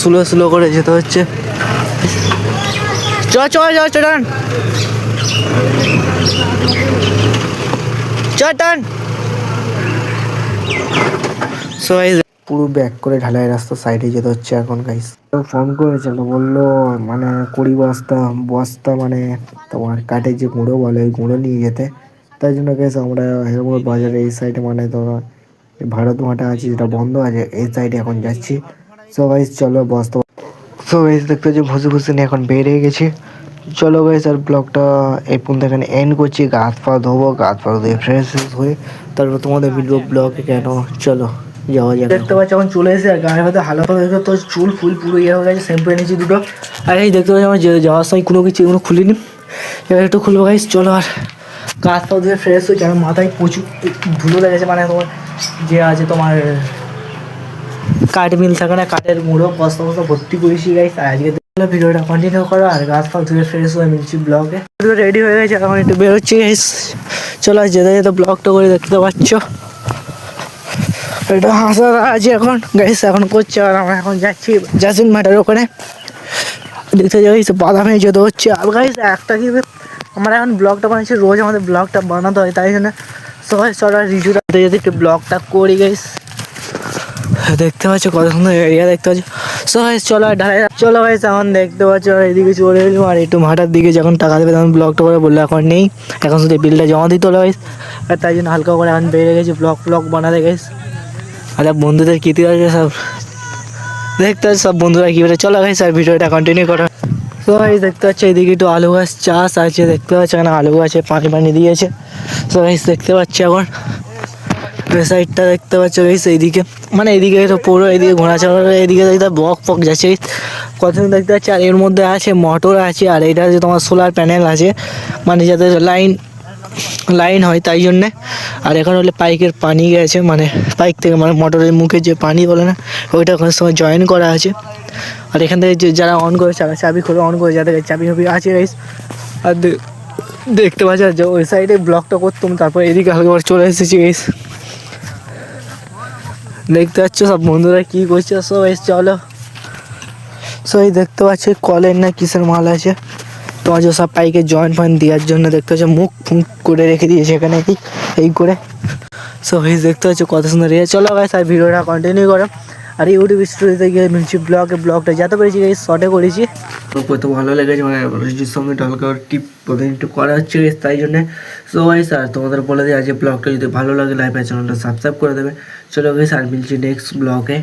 Slow slow করে যেতে হচ্ছে। চ চ চ চ টান চ টান। সো পুরো ব্যাক করে ঢালাই রাস্তা সাইডে যেতে হচ্ছে এখন গাইস। ফোন করেছিল, বললো মানে 20 বস্তা বস্তা মানে তোমার কাঠের যে গুঁড়ো বলে ওই গুঁড়ো নিয়ে যেতে। তাই জন্য গেছে আমরা হেরমোড় বাজারে এই সাইডে মানে তোমার ভারত মাঠে আছে যেটা বন্ধ আছে এই সাইডে এখন যাচ্ছি। সো গাইস চলো বস্তা। সো গাইস দেখতে যে ভুসি ভুসি নিয়ে এখন বেরিয়ে গেছি। চলো গাইস আর ব্লগটা এই পর্যন্ত এখানে এন্ড করছি। গা হাত পা ধোবো, গা হাত পা ধুয়ে ফ্রেশ হয়ে তারপর তোমাদের ভিডিও ব্লগে কেন চলো যাওয়া যাক। দেখতে পাচ্ছি এখন চলে এসে আর গায়ের মধ্যে হালকা দেখো তো চুল ফুল পুরো ইয়ে হয়ে গেছে। শ্যাম্পু এনেছি দুটো। আর এই দেখতে পাচ্ছি আমার যাওয়ার সময় কোনো কিছু এগুলো খুলিনি, এবার একটু খুলবো গাইস। চলো আর গা হাত পা ধুয়ে ফ্রেশ হয়ে, কারণ মাথায় প্রচুর ধুলো লেগেছে। মানে তোমার যে আছে তোমার কাঠ মিল থাকে না, কাঠের মুড়ো বস্তা বস্তা ভর্তি করেছি গাইস। আজকে ভিডিওটা কন্টিনিউ করো আর গাছ ফাল ধুয়ে ফ্রেশ হয়ে মিলছি ব্লগে। রেডি হয়ে গেছে এখন একটু বেরোচ্ছি গাইস। চলো যেতে যেতে ব্লগটা করে দেখতে পাচ্ছ। এটা হাসা আছে এখন গাইস এখন করছে। আর আমরা এখন যাচ্ছি জাসিন মাঠের ওখানে দেখতে যাই বাদামে যেতে হচ্ছে। আর গাইস একটা কি আমরা এখন ব্লগটা বানাচ্ছি, রোজ আমাদের ব্লগটা বানাতে হয়, তাই জন্য সবাই চলো রিভিউটা যদি একটু ব্লগটা করি গাইস। দেখতে পাচ্ছ কত সুন্দর এরিয়া দেখতে পাচ্ছ। সো গাইস চলো ঢালাই চলো গাইস এখন দেখতে পাচ্ছ এদিকে চলে এলাম। আর একটু মাঠার দিকে যখন টাকা দেবে তখন ব্লগটা করে বললো এখন নেই, এখন শুধু বিলটা জমা দিতে হলো গাইস। আর তাই জন্য হালকা করে এখন বেরিয়ে গেছি ব্লগ বানাতে গাইস। আর বন্ধুদের কীর্তি আছে সব দেখতে পাচ্ছ, সব বন্ধুরা কী বলে। চলো গাইস আর ভিডিওটা কন্টিনিউ করো। তো গাইস দেখতে পাচ্ছ এইদিকে একটু আলু গাছ চাষ আছে, দেখতে পাচ্ছ এখানে আলু গাছে পানি দিয়েছে। সো গাইস দেখতে পাচ্ছি এখন সাইডটা দেখতে পাচ্ছ গাইস। এইদিকে মানে এইদিকে তো পুরো এইদিকে ঘোরা চড়া, এইদিকে দেখতে বক যাচ্ছে কত দেখতে পাচ্ছি। আর এর মধ্যে আছে মোটর আছে, আর এটা যে তোমার সোলার প্যানেল আছে মানে যাতে লাইন হয় তাই জন্যে। আর এখন হলে পাইকের পানি গেছে মানে পাইক থেকে মানে মোটরের মুখে যে পানি বলে না ওইটা ওখানে সময় জয়েন করা আছে। আর এখান থেকে যে যারা অন করে চাবি খুলে অন করে যাদের চাবি আছে গাইস। আর দেখতে পাচ্ছ যে ওই সাইডে ব্লকটা করতাম, তারপর এদিকে হালকা চলে এসেছি গাইস। দেখতে পাচ্ছ সব বন্ধুরা কি করছে। সব এসে চলো। সো এই দেখতে পাচ্ছি কলের না কিসের মাল আছে তোমার যে সব পাইকে জয়েন্ট ফয়েন্ট দেওয়ার জন্য দেখতে পাচ্ছ মুখ ফুঁক করে রেখে দিয়েছে এখানে এই করে। সো এই দেখতে পাচ্ছ কত সুন্দর এরিয়া। চলো গাইস আর ভিডিওটা কন্টিনিউ করো। আর ইউটিউব স্টোরিতে গিয়ে মিলছি ব্লগটা যাতে পেরেছি গাইস শর্টে করেছি। কত ভালো লেগেছে মানে রোজির সঙ্গে হালকা টিপ প্রতিদিন একটু করা হচ্ছে গাইস তাই জন্যে। সো গাইস আর তোমাদের বলে দিই আজকে ব্লগটা যদি ভালো লাগে লাইক আর চ্যানেলটা সাবস্ক্রাইব করে দেবে। চলো গাইস আর মিলছি নেক্সট ব্লগে।